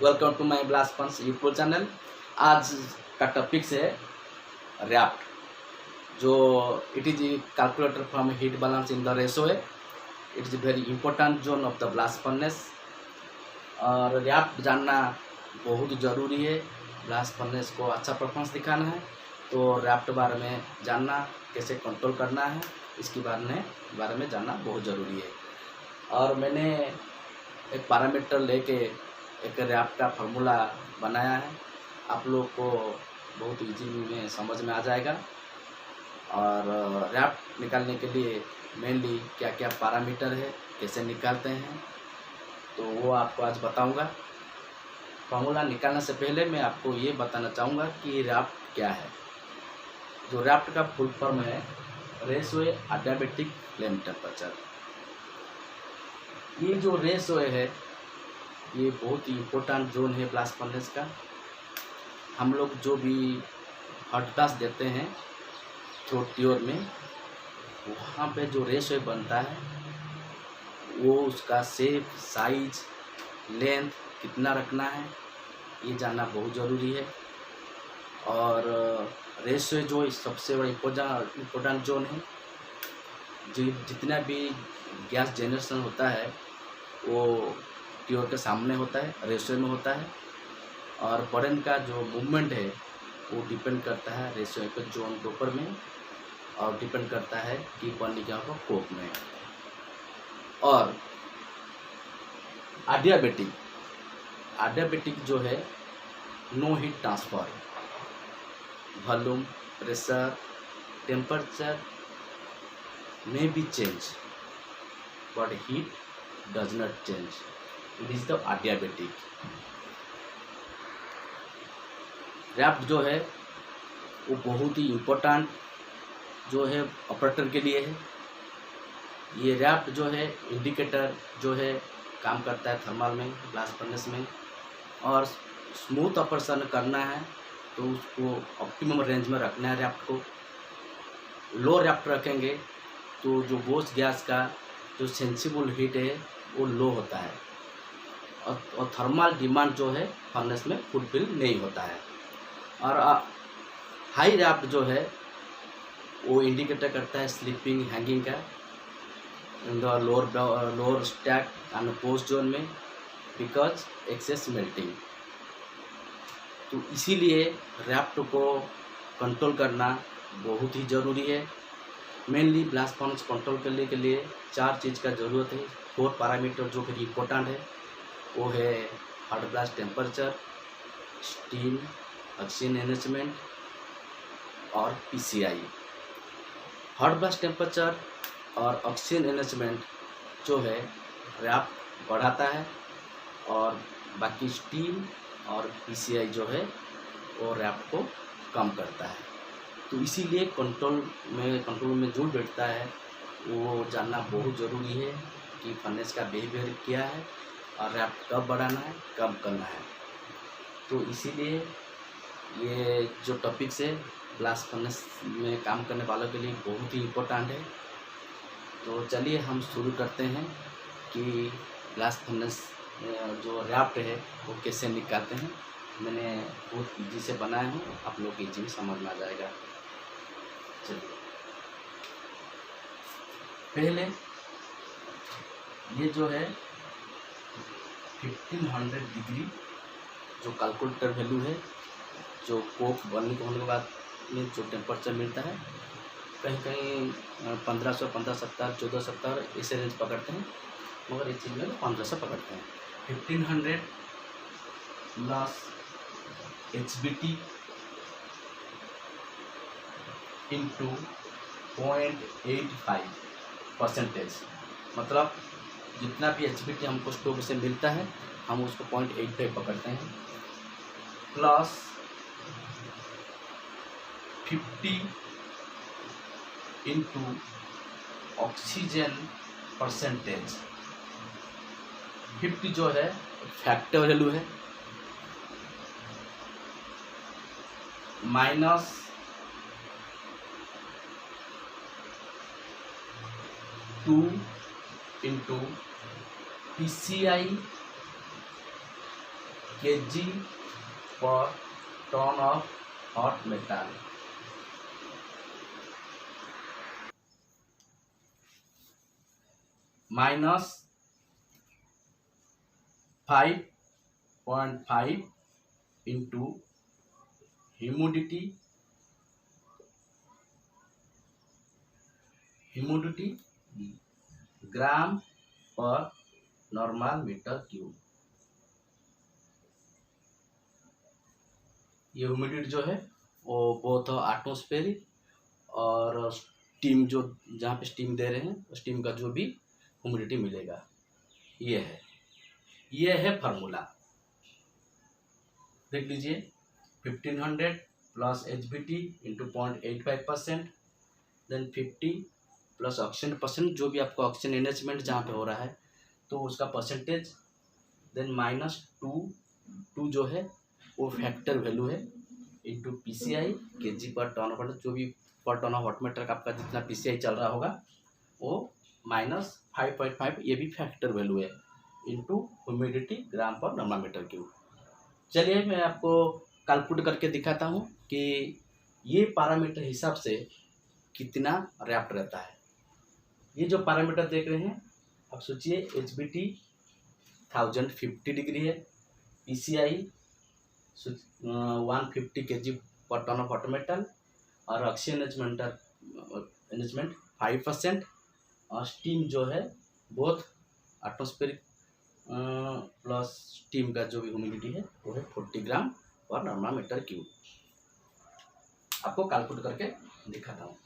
Welcome to my blast fans YouTube channel. आज का topic है रैप्ट। जो it is calculator from heat balance in the ratio है। It is very important zone of the blast furnace और RAFT जानना बहुत ज़रूरी है। ब्लास्ट फर्नेस को अच्छा परफॉर्मेंस दिखाना है तो रैप्ट बारे में जानना, कैसे कंट्रोल करना है, इसके बारे में जानना बहुत ज़रूरी है। और मैंने एक पैरामीटर लेके एक रैप्ट का फार्मूला बनाया है। आप लोग को बहुत इजी में समझ में आ जाएगा। और रैप्ट निकालने के लिए मेनली क्या क्या पैरामीटर है, कैसे निकालते हैं, तो वो आपको आज बताऊंगा। फार्मूला निकालने से पहले मैं आपको ये बताना चाहूँगा कि रैप्ट क्या है। जो रैप्ट का फुल फॉर्म है रेशो एडियाबेटिक फ्लेम टेम्परेचर। ये जो रेशो है ये बहुत ही इम्पोर्टेंट जोन है ब्लास्ट फर्नेस का। हम लोग जो भी हॉट ब्लास्ट देते हैं थ्रोट ट्यूर में, वहाँ पे जो रेशो बनता है वो उसका शेप, साइज, लेंथ कितना रखना है, ये जानना बहुत ज़रूरी है। और रेशो जो सबसे बड़ा इम्पोर्टेंट जोन है। जितना भी गैस जनरेशन होता है वो ट्यूर के सामने होता है, रेशो में होता है। और बर्न का जो मूवमेंट है वो डिपेंड करता है रेशो के जोन के ऊपर में, और डिपेंड करता है कि बर्न क्या होगा कोक में। और एडियाबेटिक जो है no heat transfer, volume, pressure, temperature may be changed but heat does not change. It is the adiabatic. Wrapped जो है वो बहुत ही इम्पोर्टेंट जो है ऑपरेटर के लिए है। ये रैप्ट जो है इंडिकेटर जो है काम करता है थर्मल में, ब्लास्ट फर्नेस में। और स्मूथ ऑपरेशन करना है तो उसको ऑप्टिमम रेंज में रखना है रैप्ट को। लो रैप्ट रखेंगे तो जो बोस गैस का जो सेंसिबल हीट है वो लो होता है और थर्मल डिमांड जो है फर्नेस में फुलफिल नहीं होता है। और हाई रैप्ट जो है वो इंडिकेटर करता है स्लीपिंग, हैंगिंग का in the lower stack and post zone में बिकॉज एक्सेस मेल्टिंग। तो इसीलिए रैप्ट को कंट्रोल करना बहुत ही ज़रूरी है। मेनली ब्लास्ट फर्नेस कंट्रोल करने के लिए 4 चीज़ का ज़रूरत है। 4 पैरामीटर जो कि इम्पोर्टेंट है वो है hot blast temperature, steam, oxygen enrichment और पीसीआई। हॉट ब्लास्ट टेम्परेचर और ऑक्सीजन एनरिचमेंट जो है रैप्ट बढ़ाता है, और बाकी स्टीम और पीसीआई जो है वो रैप्ट को कम करता है। तो इसीलिए कंट्रोल में जो बैठता है वो जानना बहुत ज़रूरी है कि फर्नेस का बिहेवियर क्या है और रैप्ट कब बढ़ाना है, कब करना है। तो इसीलिए ये जो टॉपिक्स है ब्लास्ट फर्नेस में काम करने वालों के लिए बहुत ही इम्पोर्टेंट है। तो चलिए हम शुरू करते हैं कि ब्लास्ट फर्नेस जो रैप्ट है वो कैसे निकालते हैं। मैंने बहुत ईजी से बनाया हूँ, आप लोग ईजी में समझ में आ जाएगा। चलिए पहले ये जो है 1500 डिग्री जो कैलकुलेटर वैल्यू है, जो कोक बनने के होने के बाद में जो टेम्परेचर मिलता है, कहीं कहीं 1500, 1570, 1470 ऐसे रेंज पकड़ते हैं, मगर इस चीज़ में 1500 पकड़ते हैं। 1500 प्लस HBT इंटू 0.85%, मतलब जितना भी HBT हमको स्टोव से मिलता है हम उसको 0.85 पकड़ते हैं, प्लस 50 इंटू ऑक्सीजन परसेंटेज। 50 जो है फैक्टर वैल्यू है, minus 2 into PCI kg per ton of hot metal. Minus 5.5 into humidity ग्राम पर नॉर्मल मीटर क्यूब। ये ह्यूमिडिटी जो है वो बोथ एटमॉस्फेरिक और स्टीम, जो जहाँ पे स्टीम दे रहे हैं स्टीम का जो भी ह्यूमिडिटी मिलेगा, ये है फार्मूला। देख लीजिए, 1500 plus HBT into 0.85%, then 50 plus oxygen percent, जो भी आपका ऑक्सीजन एनरिचमेंट जहाँ पे हो रहा है तो उसका परसेंटेज, देन माइनस 2 जो है वो फैक्टर वैल्यू है, इंटू PCI kg पर टन ऑफ, जो भी पर टन ऑफ हॉट मेटर का आपका जितना PCI चल रहा होगा वो माइनस 5.5, ये भी फैक्टर वैल्यू है, इंटू ह्यूमिडिटी ग्राम पर नॉर्मल मीटर क्यूब। चलिए मैं आपको कैलकुलेट करके दिखाता हूँ कि ये पैरामीटर हिसाब से कितना रैप्ट रहता है। ये जो पैरामीटर देख रहे हैं आप सोचिए, HBT 1050 डिग्री है, PCI 150 kg पर टन ऑफ हॉट मेटल, और ऑक्सीजन एनरिचमेंट 5%, और स्टीम जो है बोथ एटमॉस्फेरिक प्लस स्टीम का जो भी ह्यूमिडिटी है वो है 40 ग्राम पर नॉर्मल मीटर क्यूब। आपको कैलकुलेट करके दिखाता हूँ।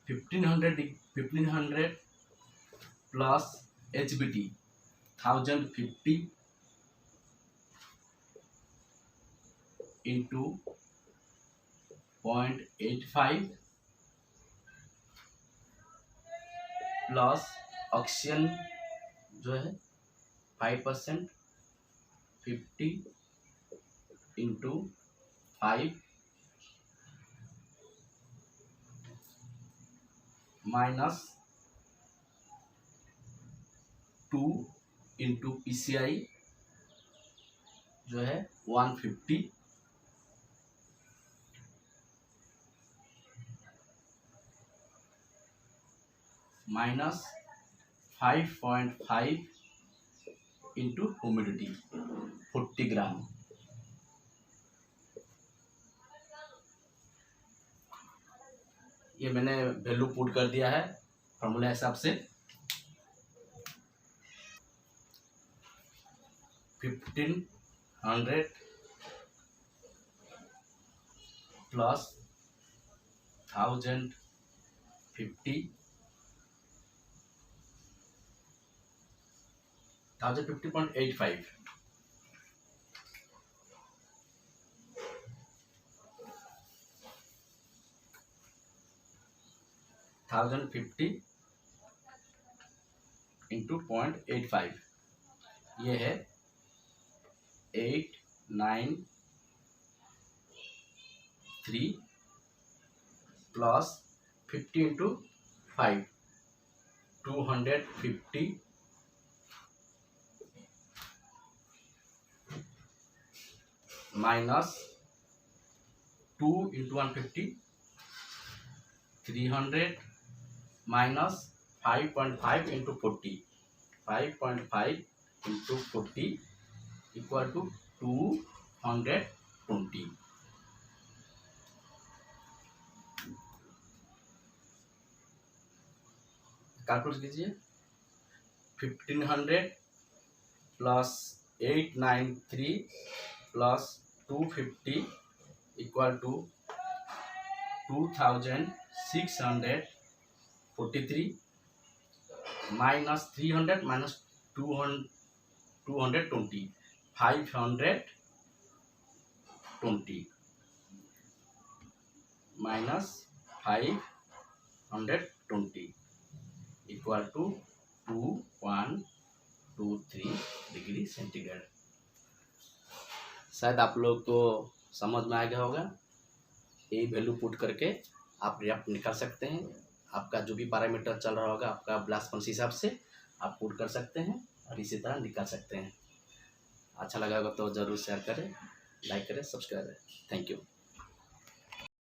Fifteen hundred plus HBT 1050 into 0.85 plus oxygen जो है 5%, 50 इंटू 5 माइनस 2 इंटू PCI जो है 150 माइनस 5.5 इंटू ह्यूमिडिटी 40 ग्राम। ये मैंने वैल्यू पुट कर दिया है फॉर्मूला हिसाब से। 1500 प्लस 1050 1050.85 1050 इंटू 0.85, ये है 893 plus 50 into 5 250 minus 2 into 150 300 minus 5.5 into 40 5.5 into 40 equal to 220। Calculate कीजिए, 1500 plus 893 plus 250 equal to 2643 minus 300 minus 220 520 minus 520 equal to 2123 degree centigrade. शायद आप लोग को समझ में आ गया होगा। ये वैल्यू पुट करके आप रैप्ट निकाल सकते हैं। आपका जो भी पैरामीटर चल रहा होगा आपका ब्लास्ट फंस हिसाब से आप पुट कर सकते हैं और इसी तरह निकाल सकते हैं। अच्छा लगा होगा तो ज़रूर शेयर करें, लाइक करें, सब्सक्राइब करें। Thank you.